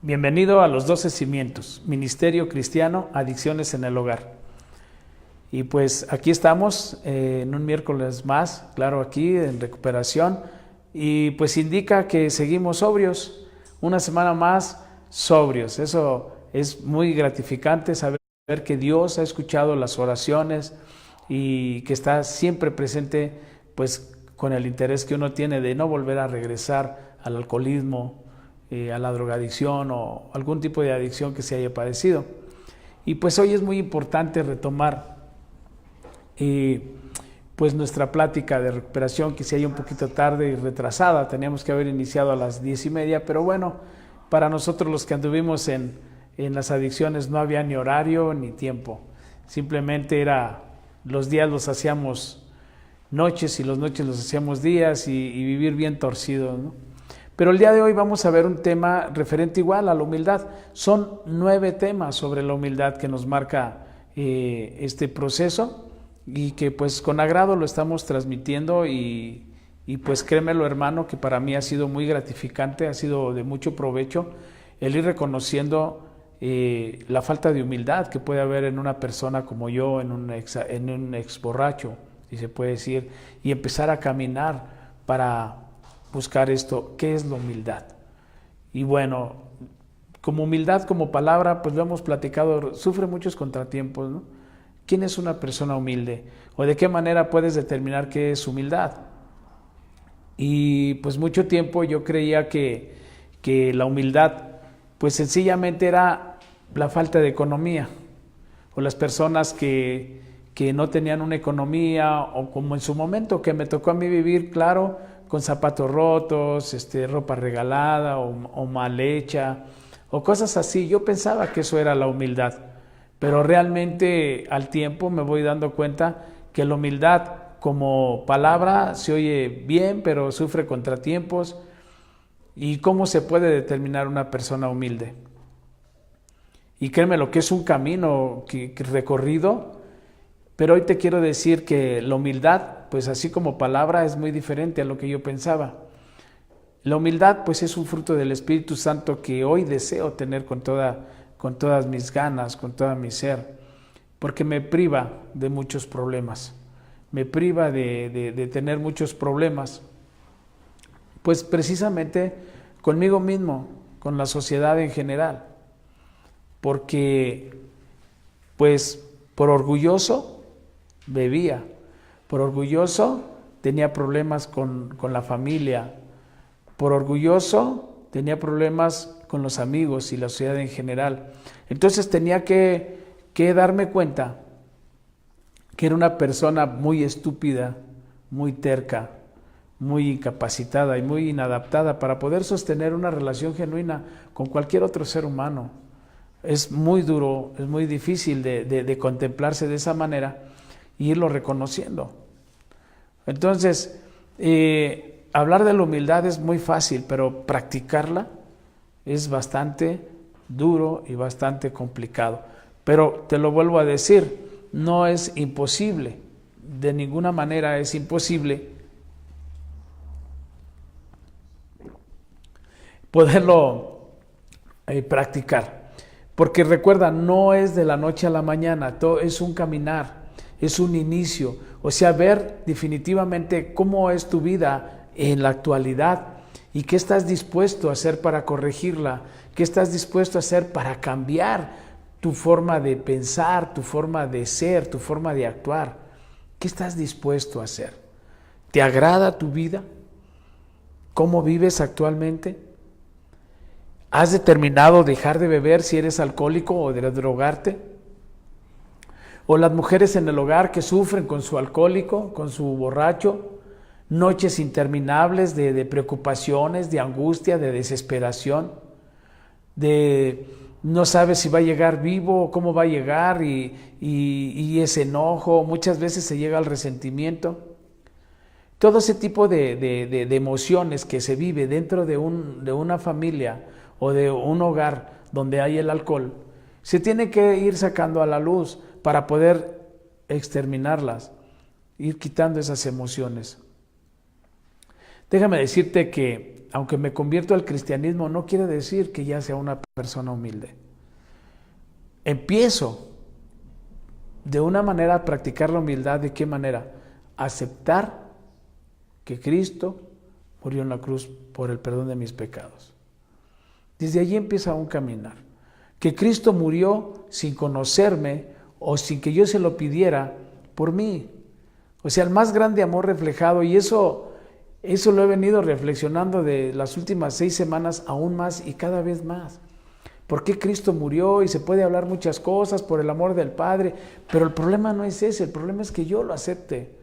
Bienvenido a Los 12 Cimientos, Ministerio Cristiano, Adicciones en el Hogar. Y pues aquí estamos en un miércoles más, claro, aquí en recuperación, y pues indica que seguimos sobrios, una semana más sobrios. Eso es muy gratificante, saber que Dios ha escuchado las oraciones y que está siempre presente, pues con el interés que uno tiene de no volver a regresar al alcoholismo, a la drogadicción o algún tipo de adicción que se haya padecido. Y pues hoy es muy importante retomar pues nuestra plática de recuperación, que se haya un poquito tarde y retrasada. Teníamos que haber iniciado a las 10:30, pero bueno, para nosotros los que anduvimos en las adicciones no había ni horario ni tiempo. Simplemente los días los hacíamos noches y las noches los hacíamos días y vivir bien torcidos, ¿no? Pero el día de hoy vamos a ver un tema referente igual a la humildad. Son 9 temas sobre la humildad que nos marca este proceso y que pues con agrado lo estamos transmitiendo y pues créemelo, hermano, que para mí ha sido muy gratificante, ha sido de mucho provecho el ir reconociendo la falta de humildad que puede haber en una persona como yo, en un ex borracho, si se puede decir, y empezar a caminar para buscar esto, ¿qué es la humildad? Y bueno, como humildad, como palabra, pues lo hemos platicado, sufre muchos contratiempos, ¿no? ¿Quién es una persona humilde? ¿O de qué manera puedes determinar qué es humildad? Y pues mucho tiempo yo creía que la humildad, pues sencillamente era la falta de economía, o las personas que no tenían una economía, o como en su momento que me tocó a mí vivir, claro, con zapatos rotos, ropa regalada o mal hecha, o cosas así. Yo pensaba que eso era la humildad, pero realmente al tiempo me voy dando cuenta que la humildad como palabra se oye bien, pero sufre contratiempos. ¿Y cómo se puede determinar una persona humilde? Y créeme lo que es un camino recorrido. Pero hoy te quiero decir que la humildad, pues así como palabra, es muy diferente a lo que yo pensaba. La humildad, pues es un fruto del Espíritu Santo que hoy deseo tener con todas mis ganas, con todo mi ser, porque me priva de muchos problemas, me priva de tener muchos problemas, pues precisamente conmigo mismo, con la sociedad en general, porque pues por orgulloso bebía, por orgulloso tenía problemas con la familia, por orgulloso tenía problemas con los amigos y la sociedad en general. Entonces tenía que darme cuenta que era una persona muy estúpida, muy terca, muy incapacitada y muy inadaptada para poder sostener una relación genuina con cualquier otro ser humano. Es muy duro, es muy difícil de contemplarse de esa manera y irlo reconociendo. Entonces, hablar de la humildad es muy fácil, pero practicarla es bastante duro y bastante complicado. Pero te lo vuelvo a decir, no es imposible, de ninguna manera es imposible poderlo practicar. Porque recuerda, no es de la noche a la mañana, todo es un caminar. Es un inicio, o sea, ver definitivamente cómo es tu vida en la actualidad y qué estás dispuesto a hacer para corregirla, qué estás dispuesto a hacer para cambiar tu forma de pensar, tu forma de ser, tu forma de actuar. ¿Qué estás dispuesto a hacer? ¿Te agrada tu vida? ¿Cómo vives actualmente? ¿Has determinado dejar de beber si eres alcohólico o de drogarte? O las mujeres en el hogar que sufren con su alcohólico, con su borracho, noches interminables de preocupaciones, de angustia, de desesperación, de no sabes si va a llegar vivo o cómo va a llegar y ese enojo, muchas veces se llega al resentimiento. Todo ese tipo de emociones que se vive dentro de una familia o de un hogar donde hay el alcohol, se tiene que ir sacando a la luz para poder exterminarlas, ir quitando esas emociones. Déjame decirte que aunque me convierto al cristianismo, no quiere decir que ya sea una persona humilde. Empiezo de una manera a practicar la humildad. ¿De qué manera? Aceptar que Cristo murió en la cruz por el perdón de mis pecados. Desde allí empieza un caminar. Que Cristo murió sin conocerme o sin que yo se lo pidiera por mí. O sea, el más grande amor reflejado, y eso lo he venido reflexionando de las últimas 6 semanas aún más y cada vez más. ¿Por qué Cristo murió? Y se puede hablar muchas cosas por el amor del Padre, pero el problema no es ese, el problema es que yo lo acepte,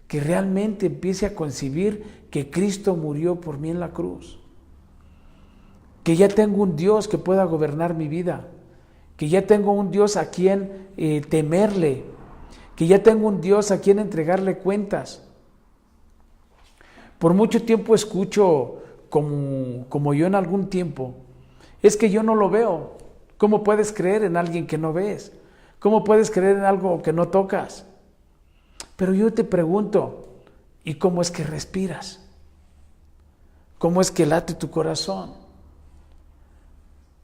que realmente empiece a concebir que Cristo murió por mí en la cruz, que ya tengo un Dios que pueda gobernar mi vida, que ya tengo un Dios a quien temerle, que ya tengo un Dios a quien entregarle cuentas. Por mucho tiempo escucho, como yo en algún tiempo, es que yo no lo veo. ¿Cómo puedes creer en alguien que no ves? ¿Cómo puedes creer en algo que no tocas? Pero yo te pregunto, ¿y cómo es que respiras? ¿Cómo es que late tu corazón?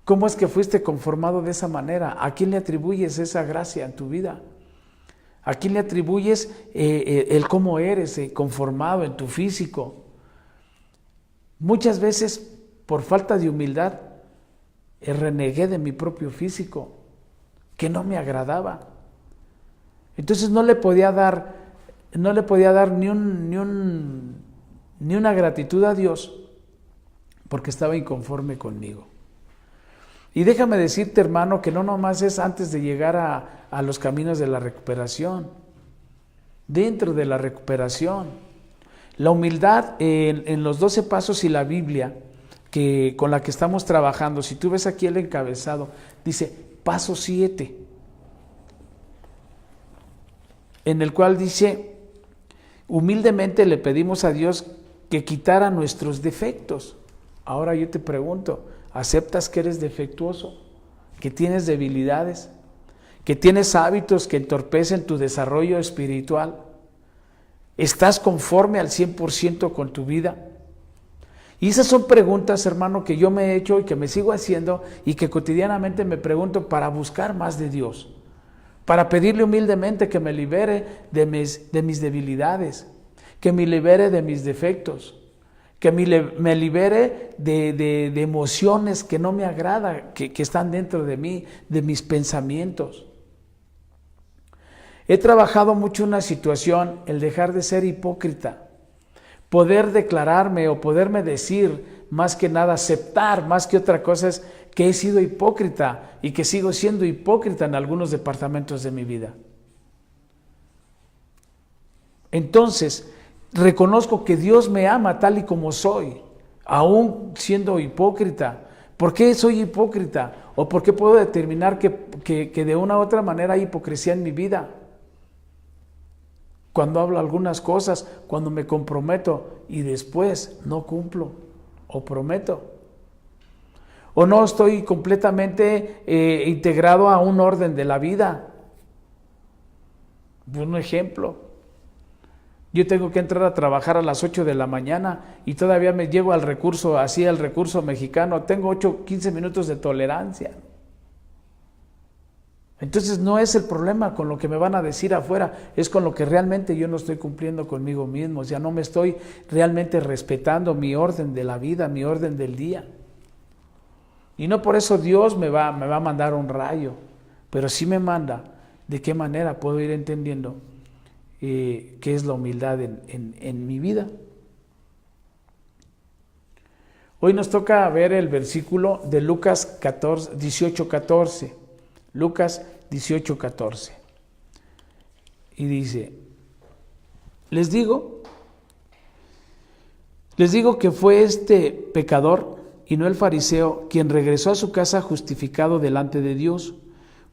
¿Cómo es que fuiste conformado de esa manera? ¿A quién le atribuyes esa gracia en tu vida? ¿A quién le atribuyes el cómo eres conformado en tu físico? Muchas veces, por falta de humildad, renegué de mi propio físico, que no me agradaba. Entonces no le podía dar ni una gratitud a Dios, porque estaba inconforme conmigo. Y déjame decirte, hermano, que no nomás es antes de llegar a los caminos de la recuperación. Dentro de la recuperación, la humildad en los 12 pasos y la Biblia con la que estamos trabajando, si tú ves aquí el encabezado, dice paso 7, en el cual dice, humildemente le pedimos a Dios que quitara nuestros defectos. Ahora yo te pregunto, ¿aceptas que eres defectuoso? ¿Que tienes debilidades? ¿Que tienes hábitos que entorpecen tu desarrollo espiritual? ¿Estás conforme al 100% con tu vida? Y esas son preguntas, hermano, que yo me he hecho y que me sigo haciendo y que cotidianamente me pregunto para buscar más de Dios, para pedirle humildemente que me libere de mis debilidades, que me libere de mis defectos, que me libere de emociones que no me agradan, que están dentro de mí, de mis pensamientos. He trabajado mucho una situación, el dejar de ser hipócrita, poder declararme o poderme decir, más que nada aceptar, más que otra cosa es que he sido hipócrita y que sigo siendo hipócrita en algunos departamentos de mi vida. Entonces, reconozco que Dios me ama tal y como soy, aún siendo hipócrita. ¿Por qué soy hipócrita? ¿O por qué puedo determinar que de una u otra manera hay hipocresía en mi vida? Cuando hablo algunas cosas, cuando me comprometo y después no cumplo o prometo. O no estoy completamente integrado a un orden de la vida. Un ejemplo. Yo tengo que entrar a trabajar a las 8 de la mañana y todavía me llego al recurso mexicano. Tengo 15 minutos de tolerancia. Entonces no es el problema con lo que me van a decir afuera, es con lo que realmente yo no estoy cumpliendo conmigo mismo. O sea, no me estoy realmente respetando mi orden de la vida, mi orden del día. Y no por eso Dios me va a mandar un rayo, pero sí me manda de qué manera puedo ir entendiendo qué es la humildad en mi vida. Hoy nos toca ver el versículo de Lucas 18:14. Lucas 18:14. Y dice, les digo que fue este pecador y no el fariseo quien regresó a su casa justificado delante de Dios,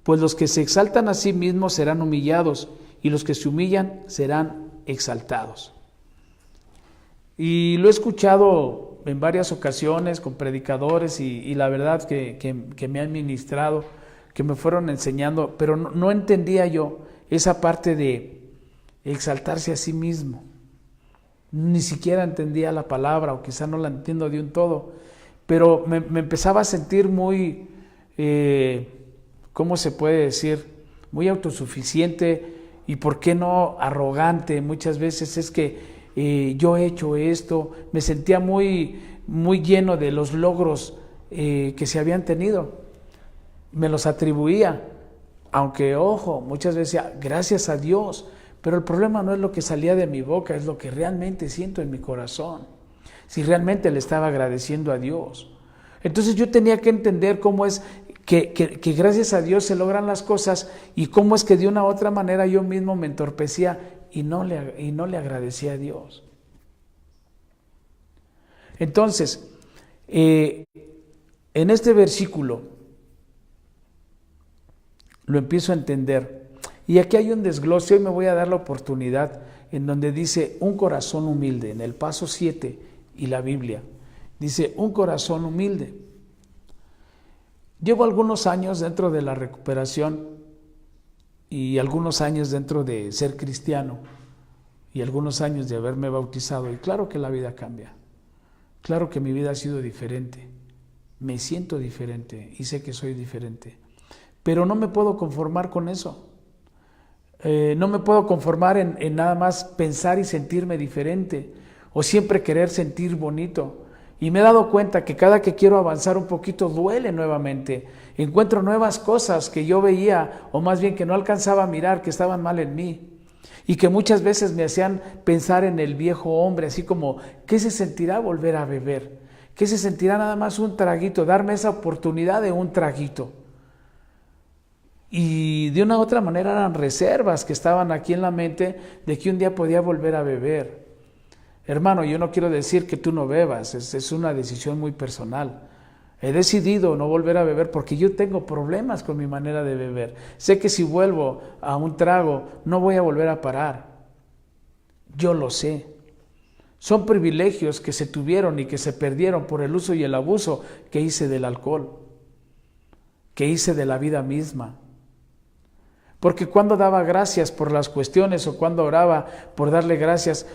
pues los que se exaltan a sí mismos serán humillados y los que se humillan serán exaltados. Y lo he escuchado en varias ocasiones con predicadores y la verdad que me han ministrado, que me fueron enseñando, pero no entendía yo esa parte de exaltarse a sí mismo. ni siquiera entendía la palabra, o quizá no la entiendo de un todo, pero me empezaba a sentir muy, ¿cómo se puede decir? Muy autosuficiente y, ¿por qué no, arrogante? Muchas veces es que yo he hecho esto, me sentía muy lleno de los logros que se habían tenido, me los atribuía, aunque, ojo, muchas veces decía, gracias a Dios, pero el problema no es lo que salía de mi boca, es lo que realmente siento en mi corazón, si realmente le estaba agradeciendo a Dios. Entonces yo tenía que entender cómo es que gracias a Dios se logran las cosas, y cómo es que de una u otra manera yo mismo me entorpecía y no le agradecía a Dios. Entonces, en este versículo lo empiezo a entender, y aquí hay un desglose. Hoy me voy a dar la oportunidad en donde dice un corazón humilde, en el paso 7 y la Biblia dice un corazón humilde. Llevo algunos años dentro de la recuperación y algunos años dentro de ser cristiano y algunos años de haberme bautizado, y claro que la vida cambia, claro que mi vida ha sido diferente, me siento diferente y sé que soy diferente, pero no me puedo conformar con eso. No me puedo conformar en nada más pensar y sentirme diferente, o siempre querer sentir bonito. Y me he dado cuenta que cada que quiero avanzar un poquito duele nuevamente. Encuentro nuevas cosas que yo veía, o más bien que no alcanzaba a mirar, que estaban mal en mí, y que muchas veces me hacían pensar en el viejo hombre, así como, ¿qué se sentirá volver a beber? ¿Qué se sentirá nada más un traguito? Darme esa oportunidad de un traguito. Y de una u otra manera eran reservas que estaban aquí en la mente de que un día podía volver a beber. Hermano, yo no quiero decir que tú no bebas, es una decisión muy personal. He decidido no volver a beber porque yo tengo problemas con mi manera de beber. Sé que si vuelvo a un trago no voy a volver a parar. Yo lo sé. Son privilegios que se tuvieron y que se perdieron por el uso y el abuso que hice del alcohol, que hice de la vida misma. Porque cuando daba gracias por las cuestiones, o cuando oraba por darle gracias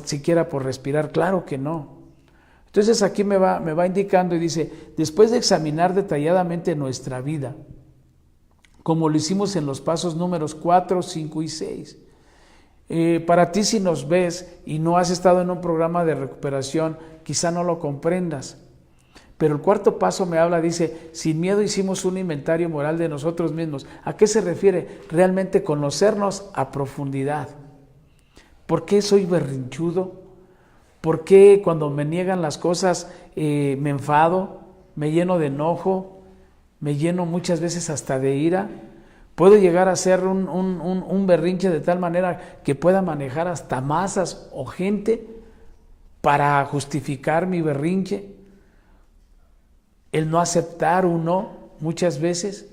siquiera por respirar, claro que no. Entonces aquí me va indicando y dice, después de examinar detalladamente nuestra vida, como lo hicimos en los pasos números 4, 5 y 6. Para ti, si nos ves y no has estado en un programa de recuperación, quizá no lo comprendas. Pero el cuarto paso me habla, dice, sin miedo hicimos un inventario moral de nosotros mismos. ¿A qué se refiere? Realmente conocernos a profundidad. ¿Por qué soy berrinchudo? ¿Por qué cuando me niegan las cosas me enfado, me lleno de enojo, me lleno muchas veces hasta de ira? Puedo llegar a ser un berrinche de tal manera que pueda manejar hasta masas o gente para justificar mi berrinche. El no aceptar un no, muchas veces.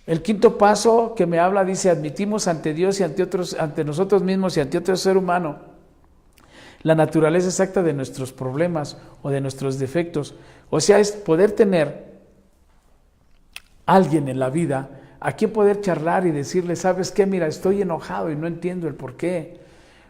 El quinto paso que me habla dice, admitimos ante Dios y ante nosotros mismos y ante otro ser humano la naturaleza exacta de nuestros problemas o de nuestros defectos. O sea, es poder tener alguien en la vida a quien poder charlar y decirle, ¿sabes qué? Mira, estoy enojado y no entiendo el por qué.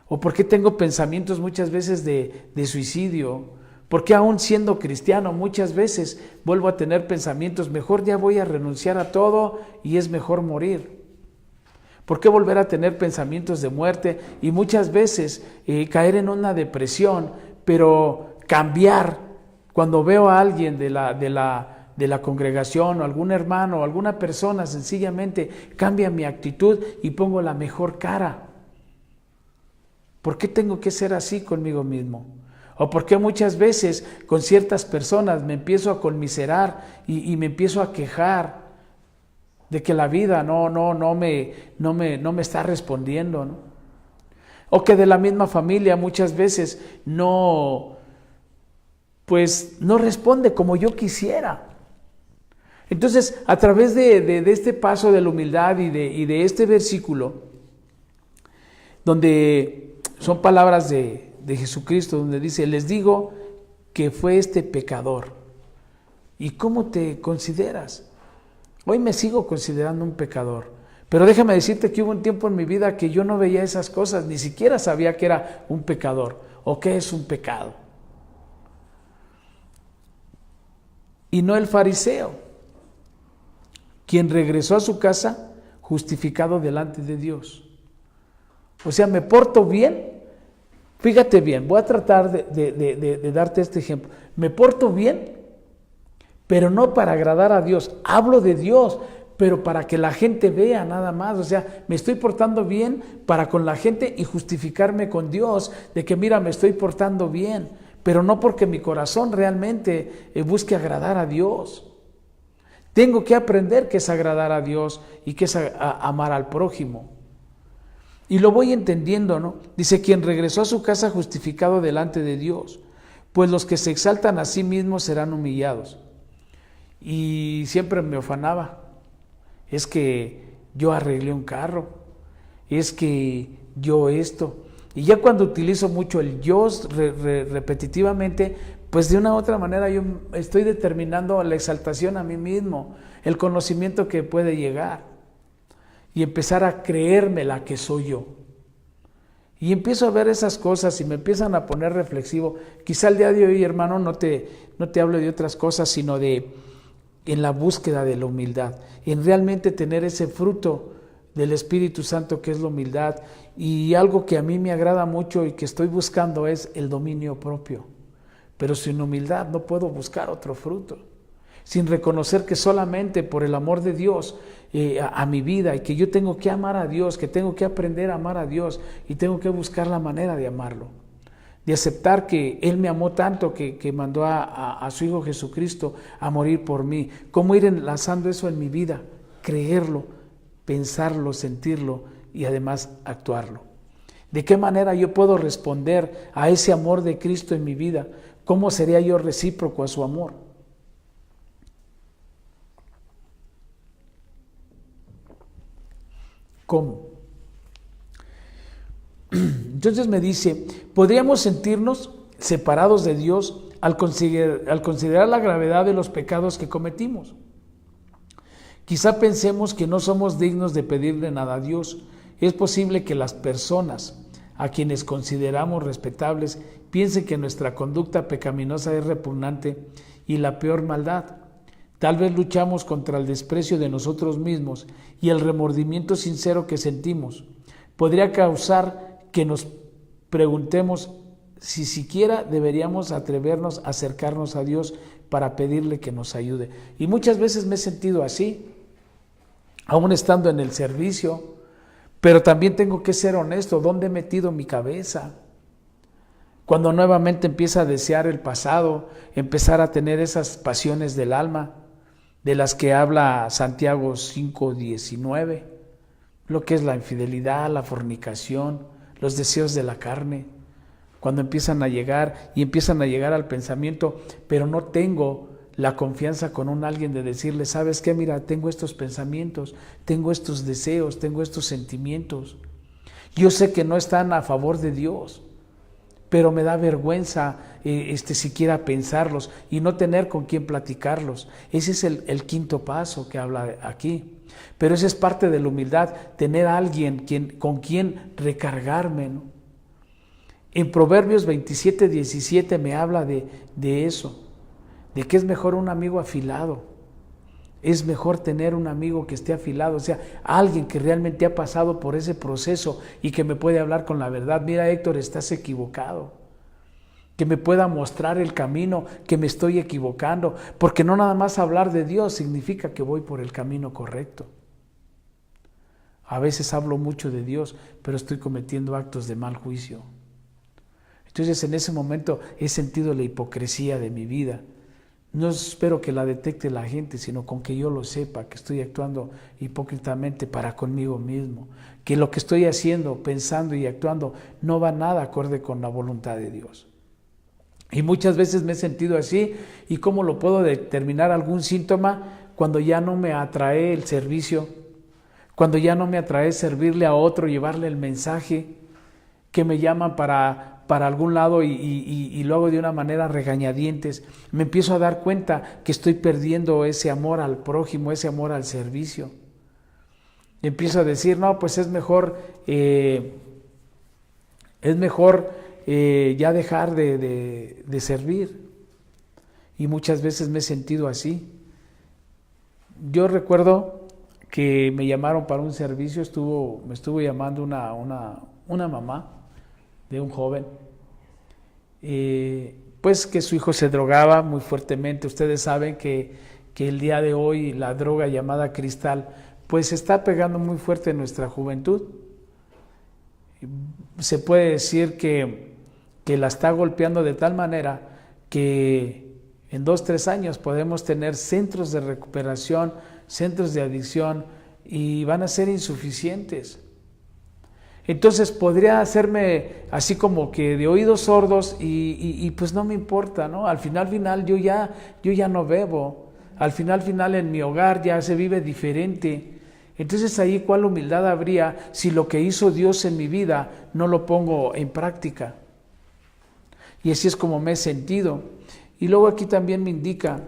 O por qué tengo pensamientos muchas veces de suicidio. Porque aún siendo cristiano muchas veces vuelvo a tener pensamientos, mejor ya voy a renunciar a todo y es mejor morir. ¿Por qué volver a tener pensamientos de muerte y muchas veces caer en una depresión, pero cambiar cuando veo a alguien de la congregación o algún hermano o alguna persona, sencillamente cambia mi actitud y pongo la mejor cara? ¿Por qué tengo que ser así conmigo mismo? ¿O por qué muchas veces con ciertas personas me empiezo a conmiserar y me empiezo a quejar de que la vida no me está respondiendo, ¿no? O que de la misma familia muchas veces no responde como yo quisiera. Entonces, a través de este paso de la humildad y de este versículo, donde son palabras de Jesucristo, donde dice, les digo que fue este pecador. ¿Y cómo te consideras? Hoy me sigo considerando un pecador, Pero déjame decirte que hubo un tiempo en mi vida que yo no veía esas cosas, ni siquiera sabía que era un pecador o qué es un pecado. Y no el fariseo, quien regresó a su casa justificado delante de Dios. O sea, me porto bien. Fíjate bien, voy a tratar de darte este ejemplo. Me porto bien, pero no para agradar a Dios. Hablo de Dios, pero para que la gente vea nada más. O sea, me estoy portando bien para con la gente y justificarme con Dios de que mira, me estoy portando bien, pero no porque mi corazón realmente busque agradar a Dios. Tengo que aprender qué es agradar a Dios y qué es amar al prójimo. Y lo voy entendiendo, ¿no? Dice, quien regresó a su casa justificado delante de Dios, pues los que se exaltan a sí mismos serán humillados. Y siempre me ufanaba, es que yo arreglé un carro, es que yo esto. Y ya cuando utilizo mucho el yo repetitivamente, pues de una u otra manera yo estoy determinando la exaltación a mí mismo, el conocimiento que puede llegar. Y empezar a creerme la que soy yo. Y empiezo a ver esas cosas y me empiezan a poner reflexivo. Quizá el día de hoy, hermano, no te hablo de otras cosas, sino en la búsqueda de la humildad, en realmente tener ese fruto del Espíritu Santo que es la humildad. Y algo que a mí me agrada mucho y que estoy buscando es el dominio propio. Pero sin humildad no puedo buscar otro fruto. Sin reconocer que solamente por el amor de Dios a mi vida y que yo tengo que amar a Dios, que tengo que aprender a amar a Dios y tengo que buscar la manera de amarlo, de aceptar que Él me amó tanto que mandó a su Hijo Jesucristo a morir por mí. ¿Cómo ir enlazando eso en mi vida? Creerlo, pensarlo, sentirlo y además actuarlo. ¿De qué manera yo puedo responder a ese amor de Cristo en mi vida? ¿Cómo sería yo recíproco a su amor? ¿Cómo? Entonces me dice, podríamos sentirnos separados de Dios al considerar la gravedad de los pecados que cometimos. Quizá pensemos que no somos dignos de pedirle nada a Dios. Es posible que las personas a quienes consideramos respetables piensen que nuestra conducta pecaminosa es repugnante y la peor maldad. Tal vez luchamos contra el desprecio de nosotros mismos y el remordimiento sincero que sentimos podría causar que nos preguntemos si siquiera deberíamos atrevernos a acercarnos a Dios para pedirle que nos ayude. Y muchas veces me he sentido así, aún estando en el servicio, pero también tengo que ser honesto, ¿dónde he metido mi cabeza? Cuando nuevamente empieza a desear el pasado, empezar a tener esas pasiones del alma, de las que habla Santiago 5:19, lo que es la infidelidad, la fornicación, los deseos de la carne, cuando empiezan a llegar al pensamiento, pero no tengo la confianza con alguien de decirle, ¿sabes qué? Mira, tengo estos pensamientos, tengo estos deseos, tengo estos sentimientos. Yo sé que no están a favor de Dios, pero me da vergüenza siquiera pensarlos y no tener con quién platicarlos. Ese es el quinto paso que habla aquí. Pero esa es parte de la humildad, tener a alguien con quien recargarme, ¿no? En Proverbios 27:17 me habla de eso, de que es mejor un amigo afilado. Es mejor tener un amigo que esté afilado, o sea, alguien que realmente ha pasado por ese proceso y que me puede hablar con la verdad. Mira, Héctor, estás equivocado. Que me pueda mostrar el camino, que me estoy equivocando, porque no nada más hablar de Dios significa que voy por el camino correcto. A veces hablo mucho de Dios, pero estoy cometiendo actos de mal juicio. Entonces, en ese momento he sentido la hipocresía de mi vida. No espero que la detecte la gente, sino con que yo lo sepa, que estoy actuando hipócritamente para conmigo mismo, que lo que estoy haciendo, pensando y actuando no va nada acorde con la voluntad de Dios. Y muchas veces me he sentido así. ¿Y cómo lo puedo determinar? Algún síntoma cuando ya no me atrae el servicio, cuando ya no me atrae servirle a otro, llevarle el mensaje, que me llaman para algún lado y lo hago de una manera regañadientes. Me empiezo a dar cuenta que estoy perdiendo ese amor al prójimo, ese amor al servicio. Empiezo a decir, no, pues es mejor ya dejar de servir. Y muchas veces me he sentido así. Yo recuerdo que me llamaron para un servicio, me estuvo llamando una mamá de un joven, pues que su hijo se drogaba muy fuertemente. Ustedes saben que el día de hoy la droga llamada cristal pues está pegando muy fuerte en nuestra juventud. Se puede decir que la está golpeando de tal manera que en 2-3 años podemos tener centros de recuperación, centros de adicción, y van a ser insuficientes. Entonces podría hacerme así como que de oídos sordos y pues no me importa, ¿no? Al final yo ya no bebo. Al final en mi hogar ya se vive diferente. Entonces ahí ¿cuál humildad habría si lo que hizo Dios en mi vida no lo pongo en práctica? Y así es como me he sentido. Y luego aquí también me indica,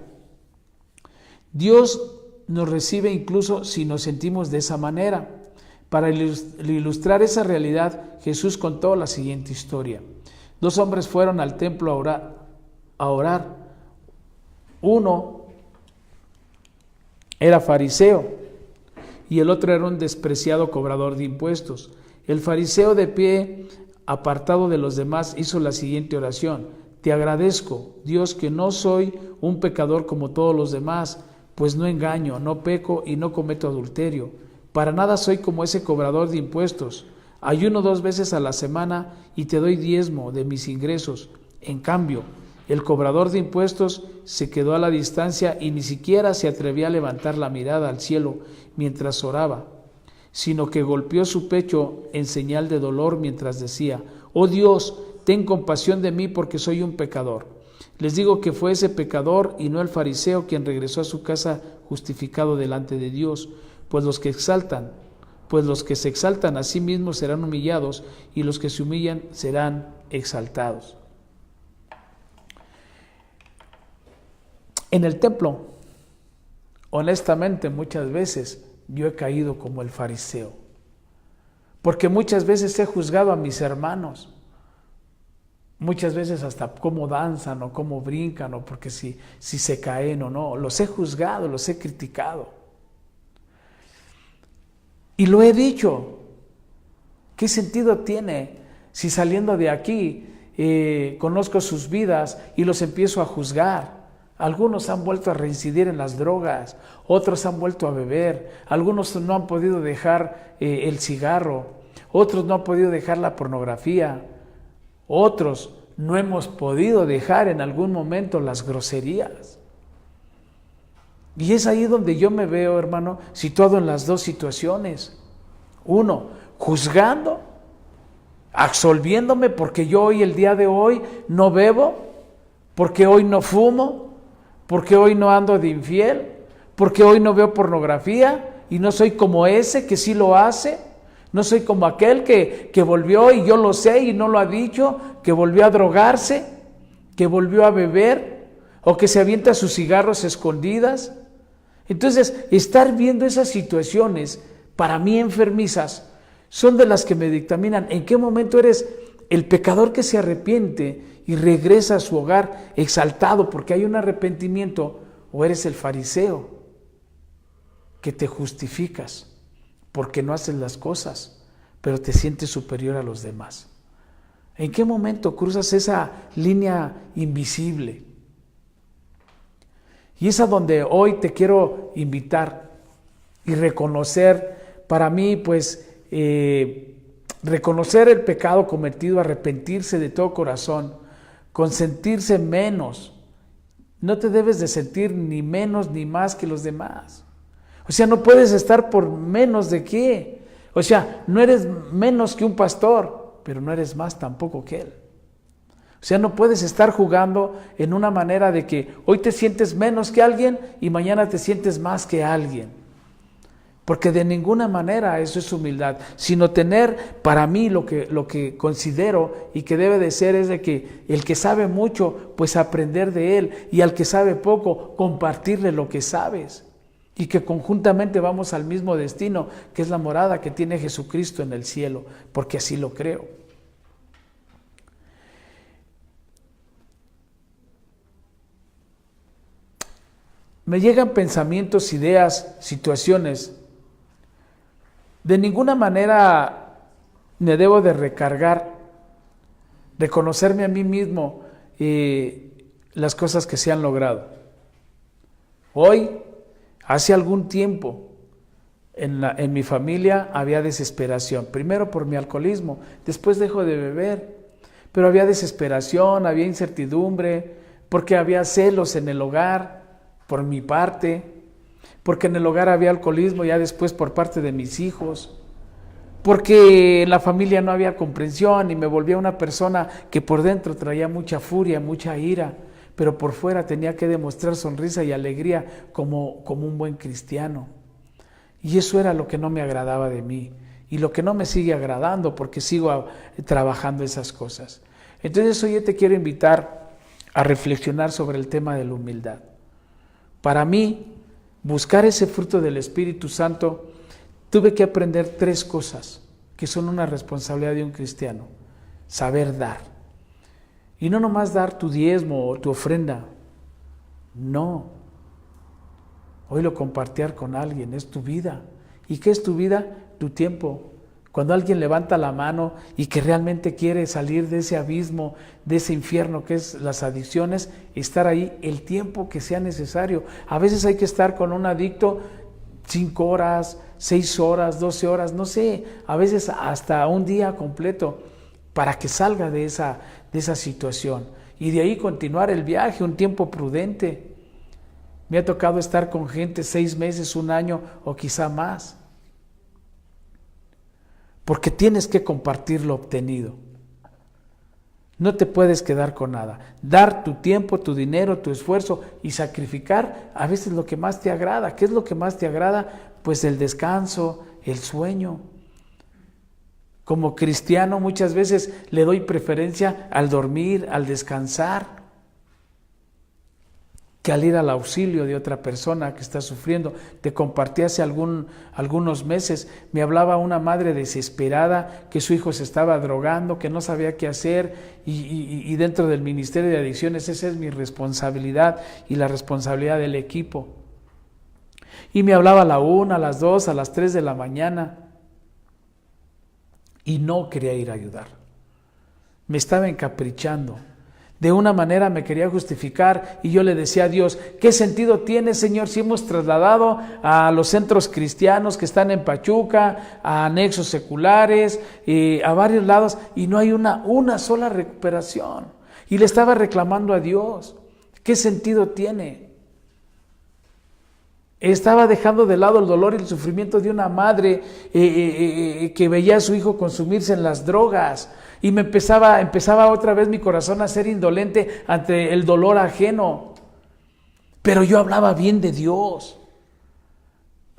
Dios nos recibe incluso si nos sentimos de esa manera. Para ilustrar esa realidad, Jesús contó la siguiente historia. 2 hombres fueron al templo a orar. Uno era fariseo y el otro era un despreciado cobrador de impuestos. El fariseo, de pie, apartado de los demás, hizo la siguiente oración: Te agradezco, Dios, que no soy un pecador como todos los demás, pues no engaño, no peco y no cometo adulterio. Para nada soy como ese cobrador de impuestos. Ayuno 2 veces a la semana y te doy diezmo de mis ingresos. En cambio, el cobrador de impuestos se quedó a la distancia y ni siquiera se atrevía a levantar la mirada al cielo mientras oraba, sino que golpeó su pecho en señal de dolor mientras decía: Oh Dios, ten compasión de mí porque soy un pecador. Les digo que fue ese pecador y no el fariseo quien regresó a su casa justificado delante de Dios, pues los que se exaltan a sí mismos serán humillados y los que se humillan serán exaltados. En el templo, honestamente, muchas veces yo he caído como el fariseo, porque muchas veces he juzgado a mis hermanos, muchas veces hasta cómo danzan o cómo brincan o porque si se caen o no, los he juzgado, los he criticado. Y lo he dicho, ¿qué sentido tiene si saliendo de aquí conozco sus vidas y los empiezo a juzgar? Algunos han vuelto a reincidir en las drogas, otros han vuelto a beber, algunos no han podido dejar el cigarro, otros no han podido dejar la pornografía, otros no hemos podido dejar en algún momento las groserías. Y es ahí donde yo me veo, hermano, situado en las 2 situaciones. Uno, juzgando, absolviéndome porque yo hoy, el día de hoy, no bebo, porque hoy no fumo, porque hoy no ando de infiel, porque hoy no veo pornografía y no soy como ese que sí lo hace, no soy como aquel que volvió y yo lo sé y no lo ha dicho, que volvió a drogarse, que volvió a beber o que se avienta sus cigarros escondidas. Entonces, estar viendo esas situaciones, para mí enfermizas, son de las que me dictaminan en qué momento eres el pecador que se arrepiente y regresa a su hogar exaltado porque hay un arrepentimiento, o eres el fariseo que te justificas porque no haces las cosas, pero te sientes superior a los demás. ¿En qué momento cruzas esa línea invisible? Y es a donde hoy te quiero invitar y reconocer, para mí, pues, reconocer el pecado cometido, arrepentirse de todo corazón, consentirse menos. No te debes de sentir ni menos ni más que los demás. O sea, no puedes estar por menos de qué. O sea, no eres menos que un pastor, pero no eres más tampoco que él. O sea, no puedes estar jugando en una manera de que hoy te sientes menos que alguien y mañana te sientes más que alguien. Porque de ninguna manera eso es humildad, sino tener, para mí, lo que considero y que debe de ser es de que el que sabe mucho, pues aprender de él, y al que sabe poco, compartirle lo que sabes. y que conjuntamente vamos al mismo destino, que es la morada que tiene Jesucristo en el cielo, porque así lo creo. Me llegan pensamientos, ideas, situaciones. De ninguna manera me debo de recargar, reconocerme a mí mismo las cosas que se han logrado. Hoy, hace algún tiempo, en mi familia había desesperación, primero por mi alcoholismo, después dejo de beber, pero había desesperación, había incertidumbre, porque había celos en el hogar, por mi parte, porque en el hogar había alcoholismo ya después por parte de mis hijos, porque en la familia no había comprensión y me volvía una persona que por dentro traía mucha furia, mucha ira, pero por fuera tenía que demostrar sonrisa y alegría como un buen cristiano. Y eso era lo que no me agradaba de mí y lo que no me sigue agradando porque sigo trabajando esas cosas. Entonces hoy yo te quiero invitar a reflexionar sobre el tema de la humildad. Para mí, buscar ese fruto del Espíritu Santo, tuve que aprender 3 cosas que son una responsabilidad de un cristiano. Saber dar. Y no nomás dar tu diezmo o tu ofrenda. No. Hoy lo compartir con alguien, es tu vida. ¿Y qué es tu vida? Tu tiempo. Cuando alguien levanta la mano y que realmente quiere salir de ese abismo, de ese infierno que es las adicciones, estar ahí el tiempo que sea necesario. A veces hay que estar con un adicto 5 horas, 6 horas, 12 horas, no sé, a veces hasta un día completo para que salga de esa situación. Y de ahí continuar el viaje, un tiempo prudente. Me ha tocado estar con gente 6 meses, 1 año o quizá más. Porque tienes que compartir lo obtenido. No te puedes quedar con nada. Dar tu tiempo, tu dinero, tu esfuerzo y sacrificar a veces lo que más te agrada. ¿Qué es lo que más te agrada? Pues el descanso, el sueño. Como cristiano muchas veces le doy preferencia al dormir, al descansar, que al ir al auxilio de otra persona que está sufriendo. Te compartí hace algunos meses, me hablaba una madre desesperada que su hijo se estaba drogando, que no sabía qué hacer y dentro del Ministerio de Adicciones esa es mi responsabilidad y la responsabilidad del equipo. Y me hablaba a la 1, a las 2, a las 3 de la mañana y no quería ir a ayudar. Me estaba encaprichando. De una manera me quería justificar y yo le decía a Dios, ¿qué sentido tiene, Señor, si hemos trasladado a los centros cristianos que están en Pachuca, a anexos seculares, a varios lados y no hay una sola recuperación? Y le estaba reclamando a Dios, ¿qué sentido tiene? Estaba dejando de lado el dolor y el sufrimiento de una madre que veía a su hijo consumirse en las drogas. Y me empezaba otra vez mi corazón a ser indolente ante el dolor ajeno. Pero yo hablaba bien de Dios.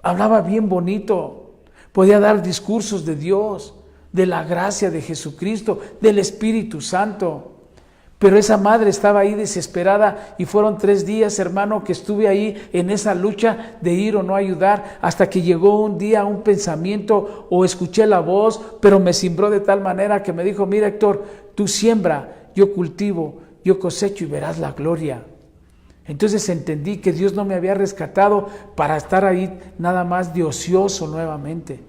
Hablaba bien bonito. Podía dar discursos de Dios, de la gracia de Jesucristo, del Espíritu Santo. Pero esa madre estaba ahí desesperada y fueron 3 días, hermano, que estuve ahí en esa lucha de ir o no ayudar, hasta que llegó un día un pensamiento o escuché la voz, pero me cimbró de tal manera que me dijo, mira Héctor, tú siembra, yo cultivo, yo cosecho y verás la gloria. Entonces entendí que Dios no me había rescatado para estar ahí nada más de ocioso nuevamente,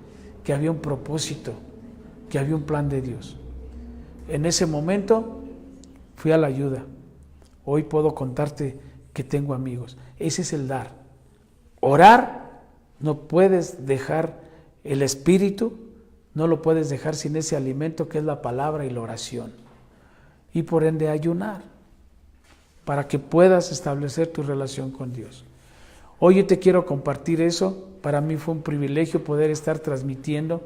que había un propósito, que había un plan de Dios. En ese momento fui a la ayuda. Hoy puedo contarte que tengo amigos. Ese es el dar. Orar, no puedes dejar el espíritu, no lo puedes dejar sin ese alimento que es la palabra y la oración. Y por ende ayunar, para que puedas establecer tu relación con Dios. Hoy yo te quiero compartir eso. Para mí fue un privilegio poder estar transmitiendo.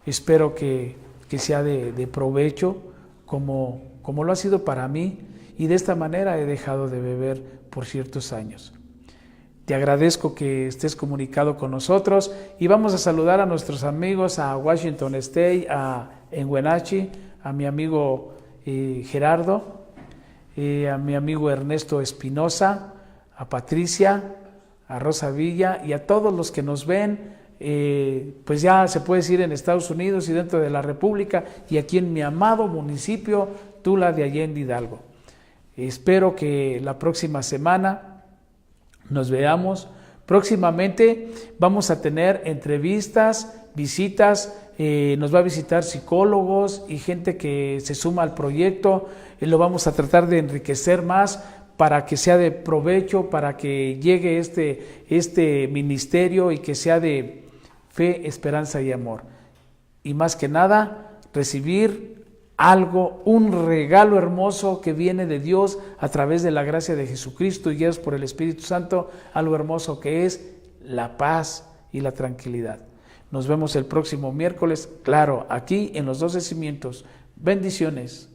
Espero que sea de provecho, como lo ha sido para mí, y de esta manera he dejado de beber por ciertos años. Te agradezco que estés comunicado con nosotros y vamos a saludar a nuestros amigos a Washington State, en Wenatchee, a mi amigo Gerardo, a mi amigo Ernesto Espinosa, a Patricia, a Rosa Villa y a todos los que nos ven, pues ya se puede decir en Estados Unidos y dentro de la República y aquí en mi amado municipio Tula de Allende, Hidalgo. Espero que la próxima semana nos veamos. Próximamente vamos a tener entrevistas, visitas, nos va a visitar psicólogos y gente que se suma al proyecto. Lo vamos a tratar de enriquecer más para que sea de provecho, para que llegue este ministerio y que sea de fe, esperanza y amor. Y más que nada, recibir algo, un regalo hermoso que viene de Dios a través de la gracia de Jesucristo y guiados por el Espíritu Santo, algo hermoso que es la paz y la tranquilidad. Nos vemos el próximo miércoles, claro, aquí en Los 12 Cimientos. Bendiciones.